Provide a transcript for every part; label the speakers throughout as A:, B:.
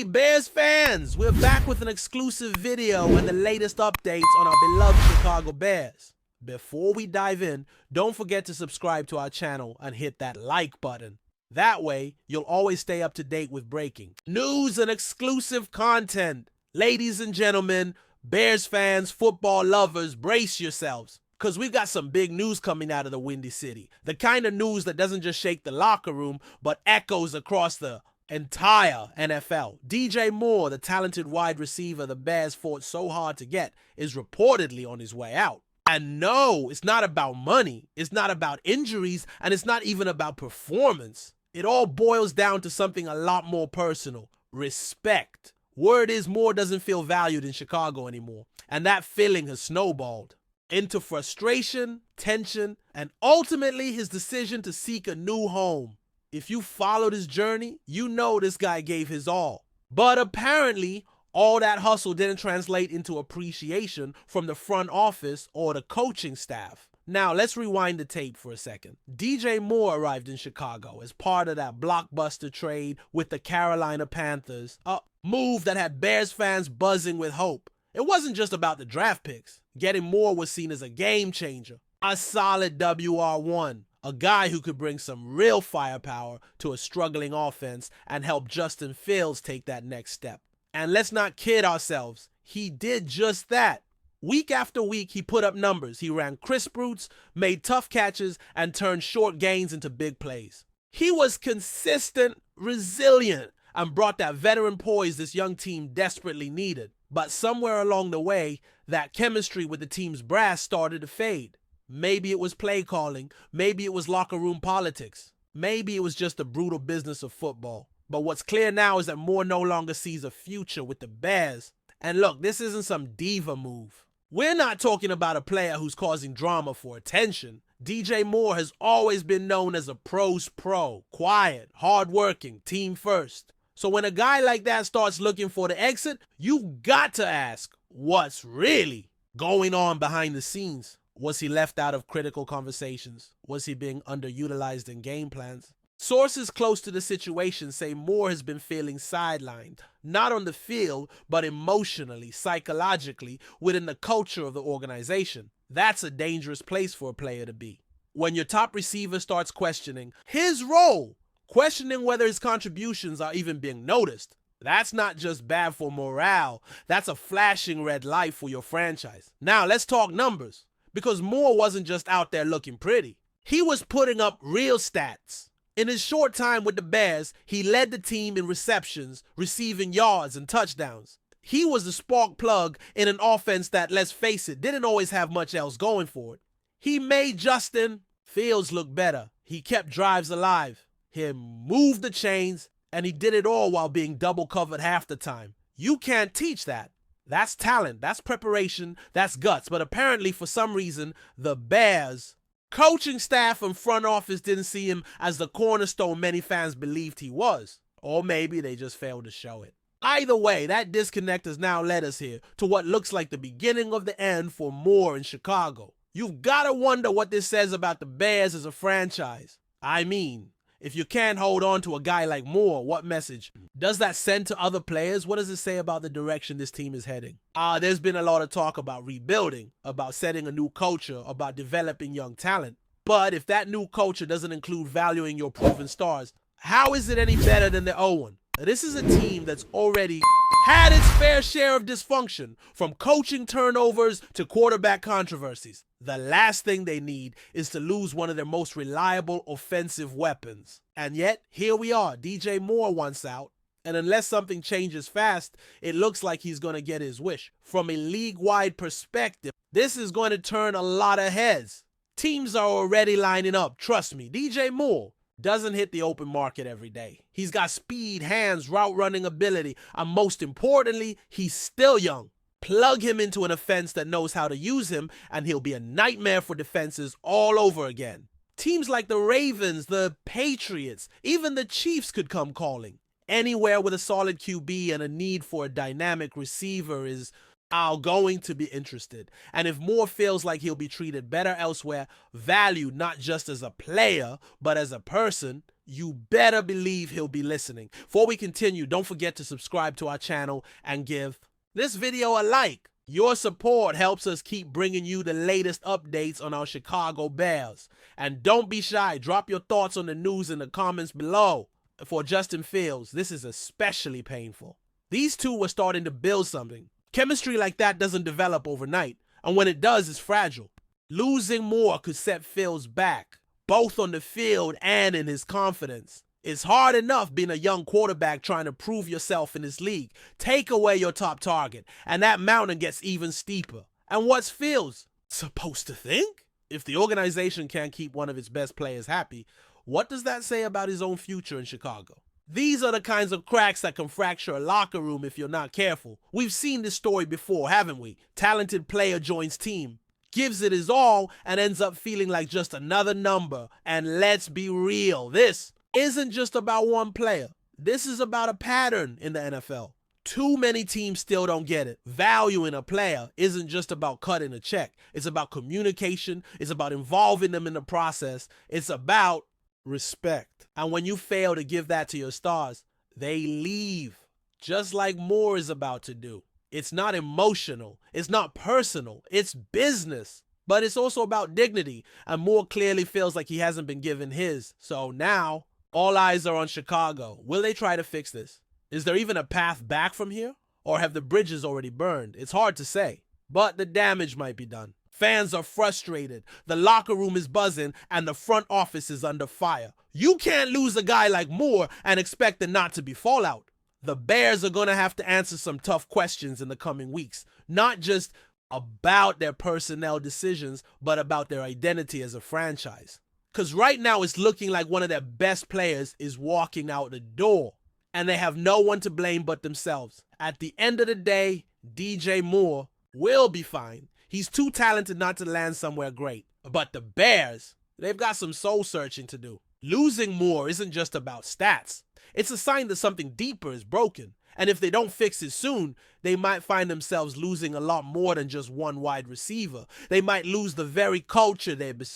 A: Hey Bears fans, we're back with an exclusive video and the latest updates on our beloved Chicago Bears. Before we dive in, don't forget to subscribe to our channel and hit that like button. That way, you'll always stay up to date with breaking news and exclusive content. Ladies and gentlemen, Bears fans, football lovers, brace yourselves. Because we've got some big news coming out of the Windy City. The kind of news that doesn't just shake the locker room, but echoes across the entire NFL. DJ Moore, the talented wide receiver the Bears fought so hard to get, is reportedly on his way out. And no, it's not about money, it's not about injuries, and it's not even about performance. It all boils down to something a lot more personal: respect. Word is Moore doesn't feel valued in Chicago anymore, and that feeling has snowballed into frustration, tension, and ultimately his decision to seek a new home. If you followed his journey, you know this guy gave his all. But apparently, all that hustle didn't translate into appreciation from the front office or the coaching staff. Now, let's rewind the tape for a second. DJ Moore arrived in Chicago as part of that blockbuster trade with the Carolina Panthers, a move that had Bears fans buzzing with hope. It wasn't just about the draft picks. Getting Moore was seen as a game changer, a solid WR1. A guy who could bring some real firepower to a struggling offense and help Justin Fields take that next step. And let's not kid ourselves, he did just that. Week after week, he put up numbers. He ran crisp routes, made tough catches, and turned short gains into big plays. He was consistent, resilient, and brought that veteran poise this young team desperately needed. But somewhere along the way, that chemistry with the team's brass started to fade. Maybe it was play calling, maybe it was locker room politics, maybe it was just the brutal business of football. But what's clear now is that Moore no longer sees a future with the Bears. And look, this isn't some diva move. We're not talking about a player who's causing drama for attention. DJ Moore has always been known as a pro's pro, quiet, hardworking, team first. So when a guy like that starts looking for the exit, you've got to ask, what's really going on behind the scenes? Was he left out of critical conversations? Was he being underutilized in game plans? Sources close to the situation say Moore has been feeling sidelined, not on the field, but emotionally, psychologically, within the culture of the organization. That's a dangerous place for a player to be. When your top receiver starts questioning his role, questioning whether his contributions are even being noticed, that's not just bad for morale, that's a flashing red light for your franchise. Now let's talk numbers. Because Moore wasn't just out there looking pretty. He was putting up real stats. In his short time with the Bears, he led the team in receptions, receiving yards, and touchdowns. He was the spark plug in an offense that, let's face it, didn't always have much else going for it. He made Justin Fields look better. He kept drives alive. He moved the chains, and he did it all while being double covered half the time. You can't teach that. That's talent, that's preparation, that's guts. But apparently, for some reason, the Bears coaching staff and front office didn't see him as the cornerstone many fans believed he was. Or maybe they just failed to show it. Either way, that disconnect has now led us here to what looks like the beginning of the end for Moore in Chicago. You've got to wonder what this says about the Bears as a franchise. I mean, if you can't hold on to a guy like Moore, what message does that send to other players? What does it say about the direction this team is heading? There's been a lot of talk about rebuilding, about setting a new culture, about developing young talent. But if that new culture doesn't include valuing your proven stars, how is it any better than the old one? This is a team that's already had its fair share of dysfunction, from coaching turnovers to quarterback controversies. The last thing they need is to lose one of their most reliable offensive weapons. And yet, here we are. DJ Moore wants out. And unless something changes fast, it looks like he's going to get his wish. From a league-wide perspective, this is going to turn a lot of heads. Teams are already lining up. Trust me, DJ Moore doesn't hit the open market every day. He's got speed, hands, route running ability, and most importantly, he's still young. Plug him into an offense that knows how to use him, and he'll be a nightmare for defenses all over again. Teams like the Ravens, the Patriots, even the Chiefs could come calling. Anywhere with a solid QB and a need for a dynamic receiver is are going to be interested. And if Moore feels like he'll be treated better elsewhere, valued not just as a player, but as a person, you better believe he'll be listening. Before we continue, don't forget to subscribe to our channel and give this video a like. Your support helps us keep bringing you the latest updates on our Chicago Bears. And don't be shy, drop your thoughts on the news in the comments below. For Justin Fields, this is especially painful. These two were starting to build something. Chemistry like that doesn't develop overnight, and when it does, it's fragile. Losing Moore could set Fields back, both on the field and in his confidence. It's hard enough being a young quarterback trying to prove yourself in this league. Take away your top target, and that mountain gets even steeper. And what's Fields supposed to think? If the organization can't keep one of its best players happy, what does that say about his own future in Chicago? These are the kinds of cracks that can fracture a locker room if you're not careful. We've seen this story before, haven't we? Talented player joins team, gives it his all, and ends up feeling like just another number. And let's be real, this isn't just about one player. This is about a pattern in the NFL. Too many teams still don't get it. Valuing a player isn't just about cutting a check. It's about communication. It's about involving them in the process. It's about respect. And when you fail to give that to your stars, they leave, just like Moore is about to do. It's not emotional. It's not personal. It's business. But it's also about dignity. And Moore clearly feels like he hasn't been given his. So now, all eyes are on Chicago. Will they try to fix this? Is there even a path back from here? Or have the bridges already burned? It's hard to say. But the damage might be done. Fans are frustrated, the locker room is buzzing, and the front office is under fire. You can't lose a guy like Moore and expect there not to be fallout. The Bears are going to have to answer some tough questions in the coming weeks, not just about their personnel decisions, but about their identity as a franchise. Because right now it's looking like one of their best players is walking out the door, and they have no one to blame but themselves. At the end of the day, DJ Moore will be fine. He's too talented not to land somewhere great. But the Bears, they've got some soul searching to do. Losing Moore isn't just about stats. It's a sign that something deeper is broken. And if they don't fix it soon, they might find themselves losing a lot more than just one wide receiver. They might lose the very culture they've been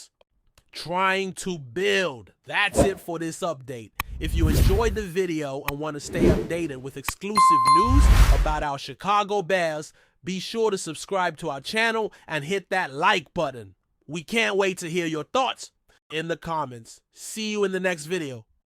A: trying to build. That's it for this update. If you enjoyed the video and want to stay updated with exclusive news about our Chicago Bears, be sure to subscribe to our channel and hit that like button. We can't wait to hear your thoughts in the comments. See you in the next video.